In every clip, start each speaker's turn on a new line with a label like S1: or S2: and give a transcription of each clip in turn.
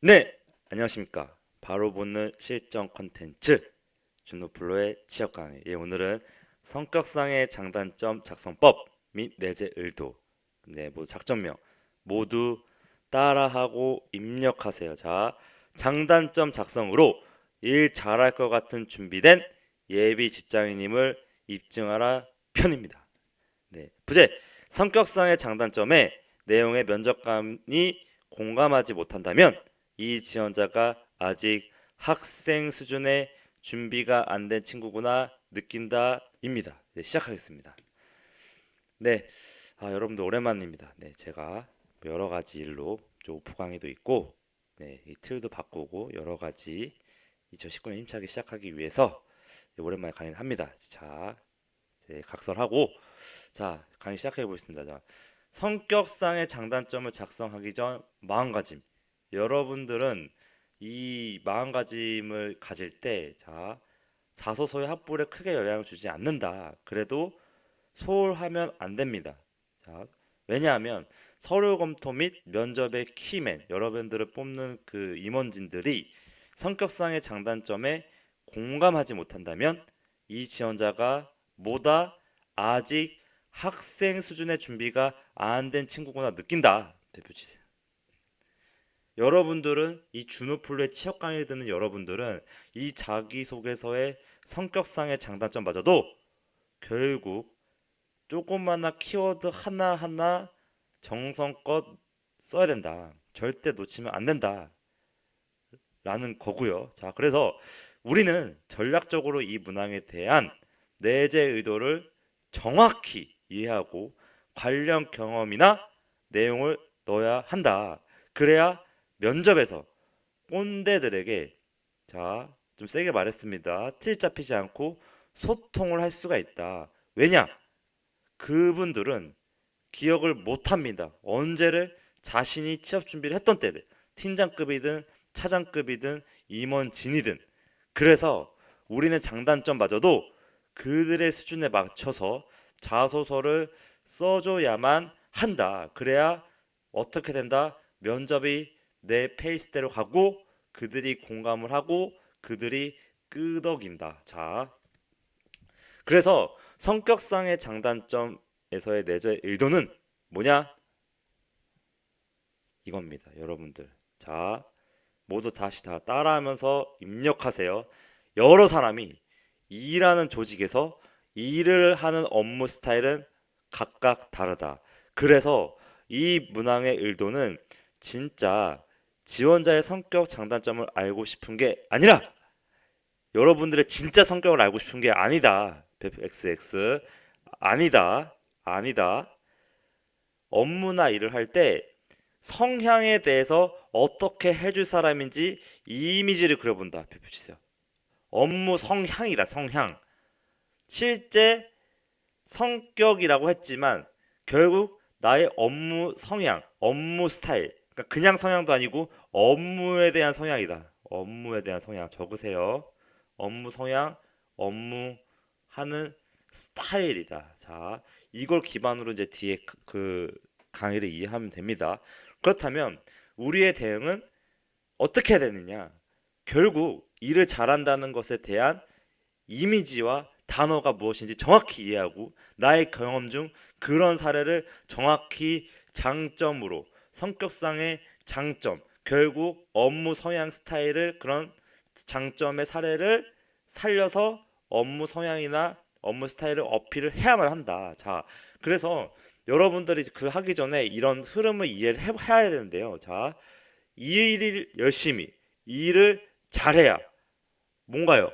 S1: 네, 안녕하십니까. 바로 보는 실전 컨텐츠 준호플로의 취업 강의. 오늘은 성격상의 장단점 작성법 및 내재 의도. 모두 작전명 모두 따라하고 입력하세요. 자, 장단점 작성으로 일 잘할 것 같은 준비된 예비 직장인임을 입증하라 편입니다. 부제 성격상의 장단점에 내용의 면접관이 공감하지 못한다면 이 지원자가 아직 학생 수준의 준비가 안 된 친구구나 느낀다입니다. 시작하겠습니다. 네, 여러분들 오랜만입니다. 제가 여러 가지 일로 오프 강의도 있고, 이 틀도 바꾸고 여러 가지 2019년 힘차게 시작하기 위해서 오랜만에 강의를 합니다. 자, 각설하고 강의 시작해 보겠습니다. 성격상의 장단점을 작성하기 전 마음가짐. 여러분들은 이 마음가짐을 가질 때 자소서의 합bul에 크게 영향을 주지 않는다. 그래도 소홀하면 안 됩니다. 왜냐하면 서류 검토 및 면접의 키맨, 여러분들을 뽑는 그 임원진들이 성격상의 장단점에 공감하지 못한다면 이 지원자가 뭐다 아직 학생 수준의 준비가 안 된 친구구나 느낀다. 대표치세요. 여러분들은 이 준호플루의 취업 강의를 듣는 여러분들은 이 자기소개서의 성격상의 장단점마저도 결국 조그마한 키워드 하나하나 정성껏 써야 된다. 절대 놓치면 안 된다. 라는 거고요. 그래서 우리는 전략적으로 이 문항에 대한 내재 의도를 정확히 이해하고 관련 경험이나 내용을 넣어야 한다. 그래야 면접에서 꼰대들에게 좀 세게 말했습니다. 틀 잡히지 않고 소통을 할 수가 있다. 왜냐? 그분들은 기억을 못합니다. 언제를 자신이 취업 준비를 했던 때를 팀장급이든 차장급이든 임원진이든 그래서 우리는 장단점마저도 그들의 수준에 맞춰서 자소서를 써줘야만 한다. 그래야 어떻게 된다? 면접이 내 페이스대로 가고 그들이 공감을 하고 그들이 끄덕인다. 그래서 성격상의 장단점에서의 내재 의도는 뭐냐? 이겁니다. 여러분들. 모두 다시 다 따라하면서 입력하세요. 여러 사람이 일하는 조직에서 일을 하는 업무 스타일은 각각 다르다. 그래서 이 문항의 의도는 진짜 지원자의 성격 장단점을 알고 싶은 게 아니라 여러분들의 진짜 성격을 알고 싶은 게 아니다. XX 아니다. 업무나 일을 할 때 성향에 대해서 어떻게 해줄 사람인지 이미지를 그려본다. 표시세요. 업무 성향이다. 성향. 실제 성격이라고 했지만 결국 나의 업무 성향, 업무 스타일. 그러니까 그냥 성향도 아니고 업무에 대한 성향이다. 업무에 대한 성향 적으세요. 업무 성향, 업무 하는 스타일이다. 이걸 기반으로 이제 뒤에 그 강의를 이해하면 됩니다. 그렇다면 우리의 대응은 어떻게 해야 되느냐? 결국 일을 잘한다는 것에 대한 이미지와 단어가 무엇인지 정확히 이해하고 나의 경험 중 그런 사례를 정확히 장점으로 성격상의 장점, 결국 업무 성향 스타일을 그런 장점의 사례를 살려서 업무 성향이나 업무 스타일을 어필을 해야만 한다. 그래서 여러분들이 그 하기 전에 이런 흐름을 이해를 해야 되는데요. 일을 열심히, 일을 잘해야 뭔가요?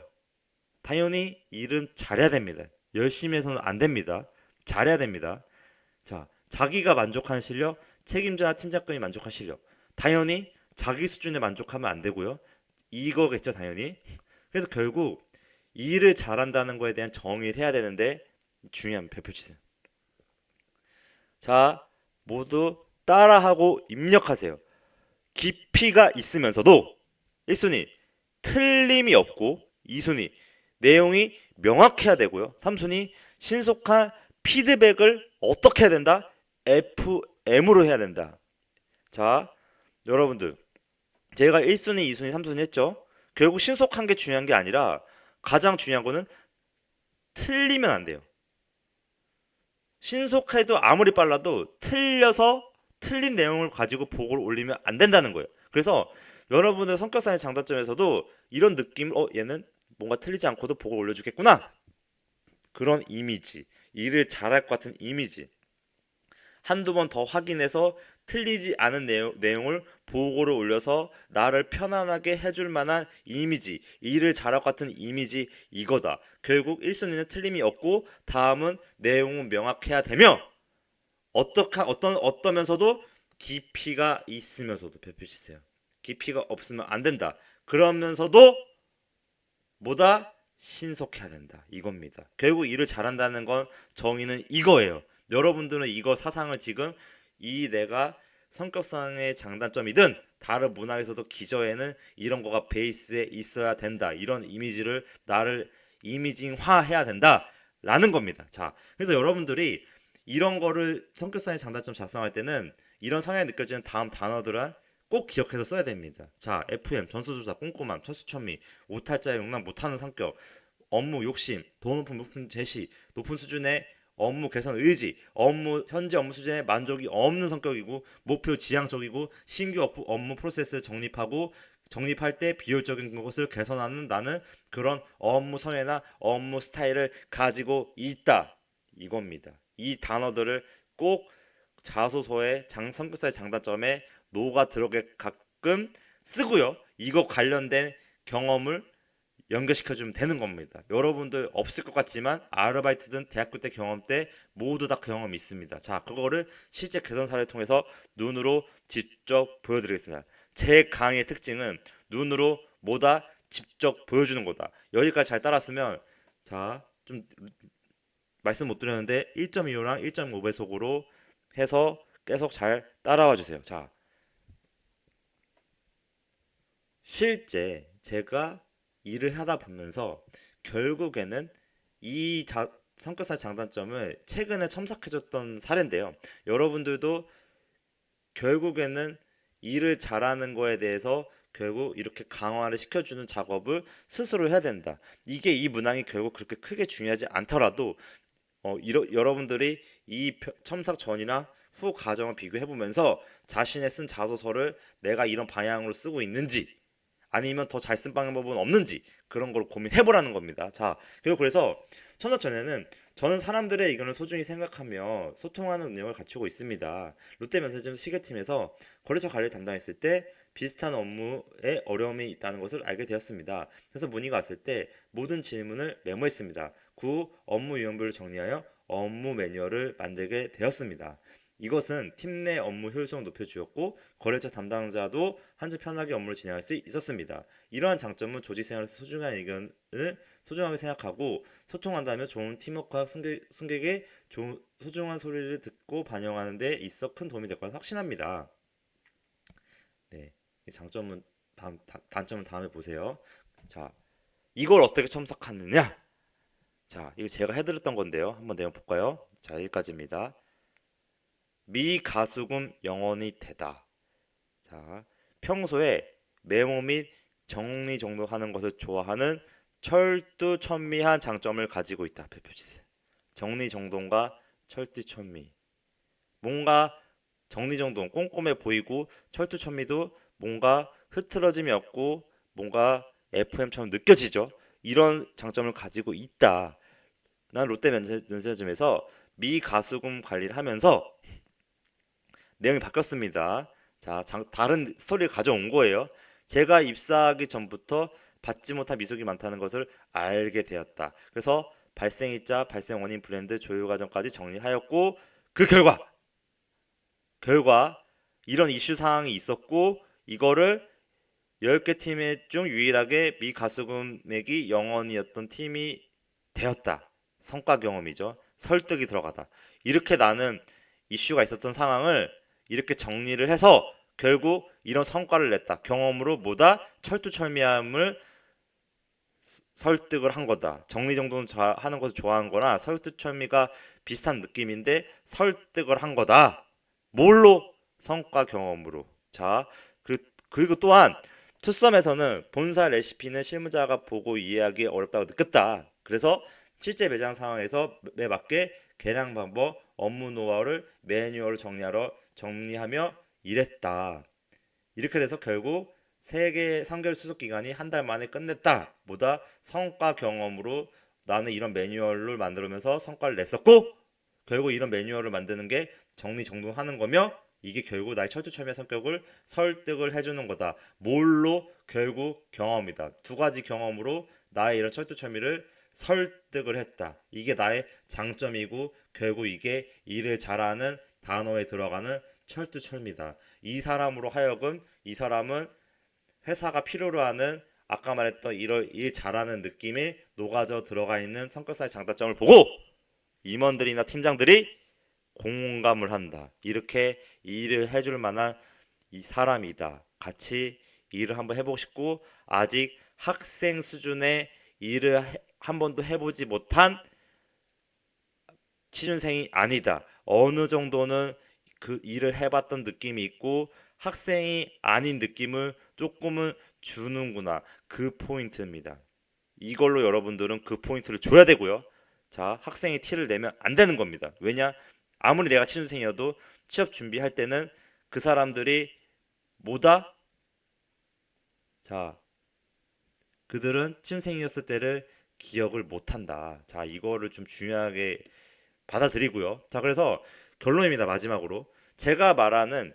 S1: 당연히 일은 잘해야 됩니다. 열심히 해서는 안 됩니다. 잘해야 됩니다. 자기가 만족하는 실력, 책임자나 팀장급이 만족할 실력. 당연히 자기 수준에 만족하면 안 되고요. 이거겠죠, 당연히. 그래서 결국 일을 잘한다는 거에 대한 정의를 해야 되는데 중요한 별표치세요. 모두 따라하고 입력하세요. 깊이가 있으면서도 1순위 틀림이 없고 2순위 내용이 명확해야 되고요. 3순위 신속한 피드백을 어떻게 해야 된다? FM으로 해야 된다. 여러분들 제가 1순위, 2순위, 3순위 했죠. 결국 신속한 게 중요한 게 아니라 가장 중요한 거는 틀리면 안 돼요. 신속해도 아무리 빨라도 틀려서 틀린 내용을 가지고 보고를 올리면 안 된다는 거예요. 그래서 여러분의 성격상의 장단점에서도 이런 느낌, 얘는 뭔가 틀리지 않고도 보고를 올려주겠구나. 그런 이미지, 일을 잘할 것 같은 이미지. 한두 번 더 확인해서 틀리지 않은 내용을 보고를 올려서 나를 편안하게 해줄 만한 이미지, 일을 잘할 것 같은 이미지, 이거다. 결국 1순위는 틀림이 없고 다음은 내용은 명확해야 되며 어떠면서도 깊이가 있으면서도 배표시세요. 깊이가 없으면 안 된다. 그러면서도 뭐다? 신속해야 된다. 이겁니다. 결국 일을 잘한다는 건 정의는 이거예요. 여러분들은 이거 사상을 지금 내가 성격상의 장단점이든 다른 문화에서도 기저에는 이런 거가 베이스에 있어야 된다. 이런 이미지를 나를 이미징화해야 된다. 라는 겁니다. 자, 그래서 여러분들이 이런 거를 성격상의 장단점 작성할 때는 이런 성향이 느껴지는 다음 단어들은 꼭 기억해서 써야 됩니다. 자, FM, 전수조사, 꼼꼼함, 철수천미, 오탈자에 용납 못하는 성격, 업무 욕심, 더 높은 제시, 높은 수준의 업무 개선 의지, 현재 업무 수준에 만족이 없는 성격이고, 목표 지향적이고, 신규 업무 프로세스를 정립할 때 비효율적인 것을 개선하는 나는 그런 업무 성향이나 업무 스타일을 가지고 있다. 이겁니다. 이 단어들을 꼭 자소서의 성격사의 장단점에 노가 들어게 가끔 쓰고요. 이거 관련된 경험을 연결시켜주면 되는 겁니다. 여러분들 없을 것 같지만 아르바이트든 대학교 때 경험 때 모두 다 경험이 있습니다. 자, 그거를 실제 개선 사례를 통해서 눈으로 직접 보여드리겠습니다. 제 강의의 특징은 눈으로 뭐다 직접 보여주는 거다. 여기까지 잘 따랐으면 자, 좀 말씀 못 드렸는데 1.25랑 1.5배속으로 해서 계속 잘 따라와 주세요. 자, 실제 제가 일을 하다 보면서 결국에는 성격사 장단점을 최근에 첨삭해줬던 사례인데요. 여러분들도 결국에는 일을 잘하는 거에 대해서 결국 이렇게 강화를 시켜주는 작업을 스스로 해야 된다. 이게 이 문항이 결국 그렇게 크게 중요하지 않더라도 여러분들이 이 첨삭 전이나 후 과정을 비교해 보면서 자신의 쓴 자소서를 내가 이런 방향으로 쓰고 있는지 아니면 더 잘 쓴 방법은 없는지 그런 걸 고민해 보라는 겁니다. 자, 그래서 첨삭 전에는 저는 사람들의 의견을 소중히 생각하며 소통하는 능력을 갖추고 있습니다. 롯데면세점 시계팀에서 거래처 관리를 담당했을 때 비슷한 업무에 어려움이 있다는 것을 알게 되었습니다. 그래서 문의가 왔을 때 모든 질문을 메모했습니다. 구 업무 유형별을 정리하여 업무 매뉴얼을 만들게 되었습니다. 이것은 팀 내 업무 효율성을 높여주었고 거래처 담당자도 한층 편하게 업무를 진행할 수 있었습니다. 이러한 장점은 조직 생활에서 소중한 의견을 소중하게 생각하고 소통한다며 좋은 팀워크와 승객의 소중한 소리를 듣고 반영하는 데 있어 큰 도움이 될 거라 확신합니다. 네, 이 장점은 단점은 다음에 보세요. 자, 이걸 어떻게 첨삭하느냐? 자, 이거 제가 해드렸던 건데요. 한번 내용 볼까요? 자, 여기까지입니다. 미가수금 영원히 되다. 자, 평소에 메모 및 정리정돈하는 것을 좋아하는 철두철미한 장점을 가지고 있다. 표시세. 정리정돈과 철두철미. 뭔가 정리정돈 꼼꼼해 보이고 철두철미도 뭔가 흐트러짐이 없고 뭔가 FM처럼 느껴지죠. 이런 장점을 가지고 있다. 난 롯데 면세점에서 미가수금 관리를 하면서 내용이 바뀌었습니다. 자, 다른 스토리를 가져온 거예요. 제가 입사하기 전부터 받지 못한 미숙이 많다는 것을 알게 되었다. 그래서 발생일자, 발생 원인, 브랜드, 조율 과정까지 정리하였고 그 결과 이런 이슈 사항이 있었고 이거를 10개 팀 중 유일하게 미가수금액이 0원이었던 팀이 되었다. 성과 경험이죠. 설득이 들어가다. 이렇게 나는 이슈가 있었던 상황을 이렇게 정리를 해서 결국 이런 성과를 냈다. 경험으로 뭐다? 철두철미함을 설득을 한 거다. 정리정돈 하는 것을 좋아하는 거나 설득철미가 비슷한 느낌인데 설득을 한 거다. 뭘로? 성과 경험으로. 자, 그리고 또한 투썸에서는 본사 레시피는 실무자가 보고 이해하기 어렵다고 느꼈다. 그래서 실제 매장 상황에서 에 맞게 개량 방법, 업무 노하우를 매뉴얼을 정리하며 일했다. 이렇게 돼서 결국 세계 3개월 수습 기간이 한 달 만에 끝냈다. 보다 성과 경험으로 나는 이런 매뉴얼을 만들면서 성과를 냈었고 결국 이런 매뉴얼을 만드는 게 정리정돈하는 거며 이게 결국 나의 철두철미의 성격을 설득을 해주는 거다. 뭘로? 결국 경험이다. 두 가지 경험으로 나의 이런 철두철미를 설득을 했다. 이게 나의 장점이고 결국 이게 일을 잘하는 단어에 들어가는 철두철미다. 이 사람으로 하여금 이 사람은 회사가 필요로 하는 아까 말했던 일 잘하는 느낌이 녹아져 들어가 있는 성격사의 장단점을 보고 임원들이나 팀장들이 공감을 한다. 이렇게 일을 해줄 만한 이 사람이다. 같이 일을 한번 해보고 싶고 아직 학생 수준의 일을 한 번도 해보지 못한 취준생이 아니다. 어느 정도는 그 일을 해봤던 느낌이 있고 학생이 아닌 느낌을 조금은 주는구나. 그 포인트입니다. 이걸로 여러분들은 그 포인트를 줘야 되고요. 자, 학생이 티를 내면 안 되는 겁니다. 왜냐? 아무리 내가 취준생이어도 취업 준비할 때는 그 사람들이 뭐다? 자, 그들은 취준생이었을 때를 기억을 못한다. 자, 이거를 좀 중요하게 받아들이고요. 자, 그래서 결론입니다. 마지막으로 제가 말하는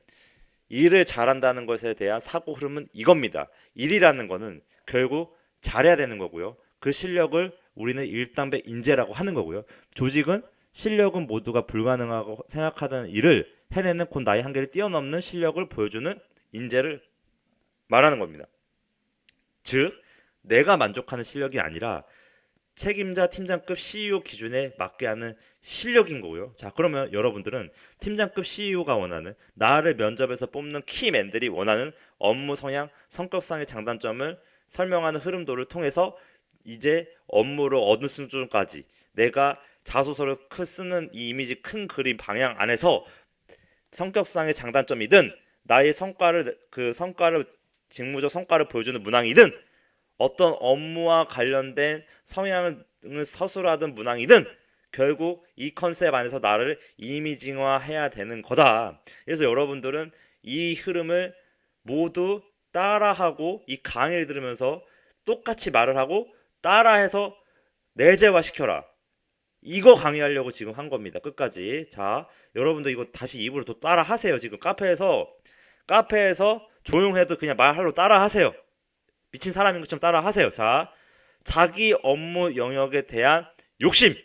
S1: 일을 잘한다는 것에 대한 사고 흐름은 이겁니다. 일이라는 거는 결국 잘해야 되는 거고요. 그 실력을 우리는 일당배 인재라고 하는 거고요. 조직은 실력은 모두가 불가능하고 생각하던 일을 해내는 곧 나의 한계를 뛰어넘는 실력을 보여주는 인재를 말하는 겁니다. 즉 내가 만족하는 실력이 아니라 책임자 팀장급 CEO 기준에 맞게 하는 실력인 거고요. 자, 그러면 여러분들은 팀장급 CEO가 원하는 나를 면접에서 뽑는 키맨들이 원하는 업무 성향, 성격상의 장단점을 설명하는 흐름도를 통해서 이제 업무를 어느 수준까지 내가 자소서를 쓰는 이 이미지 큰 그림 방향 안에서 성격상의 장단점이든 나의 성과를 직무적 성과를 보여주는 문항이든 어떤 업무와 관련된 성향을 서술하든 문항이든 결국 이 컨셉 안에서 나를 이미징화해야 되는 거다. 그래서 여러분들은 이 흐름을 모두 따라하고 이 강의를 들으면서 똑같이 말을 하고 따라해서 내재화시켜라. 이거 강의하려고 지금 한 겁니다. 끝까지. 자, 여러분들 이거 다시 입으로 또 따라하세요. 지금 카페에서 조용해도 그냥 말하러 따라하세요. 미친 사람인 것처럼 따라하세요. 자, 자기 업무 영역에 대한 욕심.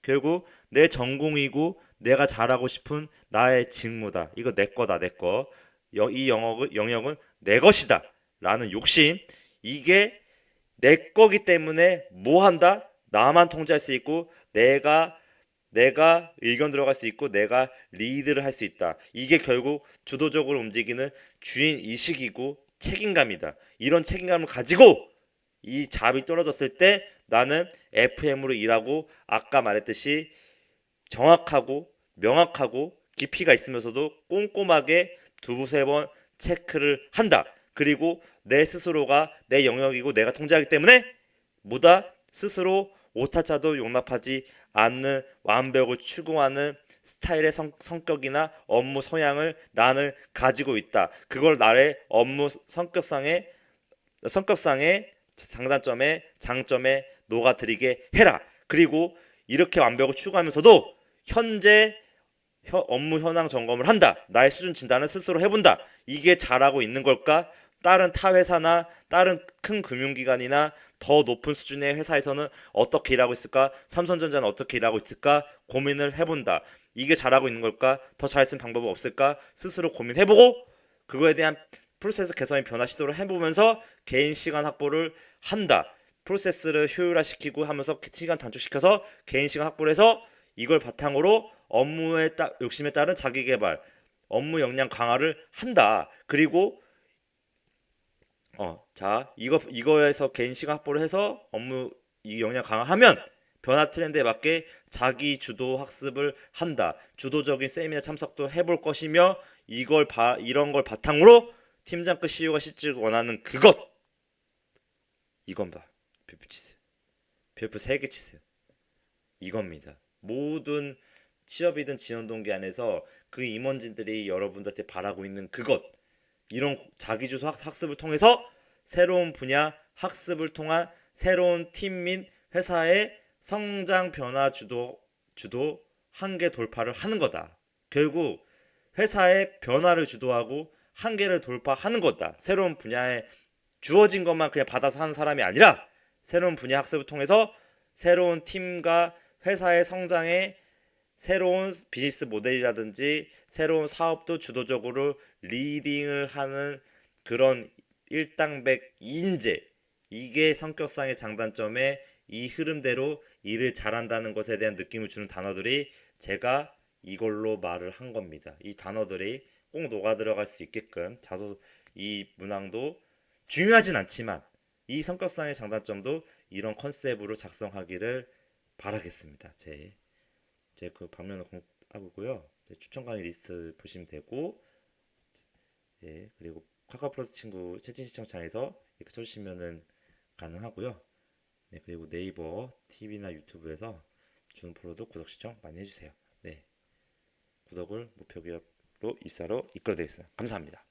S1: 결국 내 전공이고 내가 잘하고 싶은 나의 직무다. 이거 내 거다, 내 거. 이 영역은 내 것이다. 라는 욕심. 이게 내 거기 때문에 뭐 한다? 나만 통제할 수 있고 내가 의견 들어갈 수 있고 내가 리드를 할 수 있다. 이게 결국 주도적으로 움직이는 주인 의식이고 책임감이다. 이런 책임감을 가지고 이 잡이 떨어졌을 때 나는 FM으로 일하고 아까 말했듯이 정확하고 명확하고 깊이가 있으면서도 꼼꼼하게 두세 번 체크를 한다. 그리고 내 스스로가 내 영역이고 내가 통제하기 때문에 뭐다? 스스로 오타차도 용납하지 않는 완벽을 추구하는 스타일의 성격이나 업무 성향을 나는 가지고 있다. 그걸 나의 업무 성격상의 장단점에 장점에 녹아들이게 해라. 그리고 이렇게 완벽을 추구하면서도 현재 업무 현황 점검을 한다. 나의 수준 진단을 스스로 해본다. 이게 잘하고 있는 걸까? 다른 타 회사나 다른 큰 금융기관이나 더 높은 수준의 회사에서는 어떻게 일하고 있을까? 삼성전자는 어떻게 일하고 있을까? 고민을 해본다. 이게 잘하고 있는 걸까? 더 잘 쓰는 방법은 없을까? 스스로 고민해보고 그거에 대한 프로세스 개선의 변화 시도를 해보면서 개인 시간 확보를 한다. 프로세스를 효율화시키고 하면서 시간 단축시켜서 개인 시간 확보를 해서 이걸 바탕으로 욕심에 따른 자기개발, 업무 역량 강화를 한다. 그리고 이거에서 개인 시간 확보를 해서 업무 이 역량 강화하면 변화 트렌드에 맞게 자기 주도 학습을 한다. 주도적인 세미나 참석도 해볼 것이며 이런 걸 바탕으로 팀장급 CEO가 실제로 원하는 그것 이건 봐. 별표 치세요. 별표 3개 치세요. 이겁니다. 모든 취업이든 지원 동기 안에서 그 임원진들이 여러분들한테 바라고 있는 그것 이런 자기주도 학습을 통해서 새로운 분야 학습을 통한 새로운 팀 및 회사의 성장 변화 주도 한계 돌파를 하는 거다. 결국 회사의 변화를 주도하고 한계를 돌파하는 거다. 새로운 분야에 주어진 것만 그냥 받아서 하는 사람이 아니라 새로운 분야 학습을 통해서 새로운 팀과 회사의 성장에 새로운 비즈니스 모델이라든지 새로운 사업도 주도적으로 리딩을 하는 그런 일당백 인재 이게 성격상의 장단점에 이 흐름대로 일을 잘한다는 것에 대한 느낌을 주는 단어들이 제가 이걸로 말을 한 겁니다. 이 단어들이 꼭 녹아 들어갈 수 있게끔 이 문항도 중요하진 않지만 이 성격상의 장단점도 이런 컨셉으로 작성하기를 바라겠습니다. 제 그 방면을 공유하고요. 추천 강의 리스트 보시면 되고, 예, 그리고 카카오 플러스 친구 채팅 시청창에서 이렇게 쳐주시면은 가능하고요. 네, 그리고 네이버 TV나 유튜브에서 준 프로도 구독 시청 많이 해주세요. 네, 구독을 목표기업으로 일사로 이끌어드리겠습니다. 감사합니다.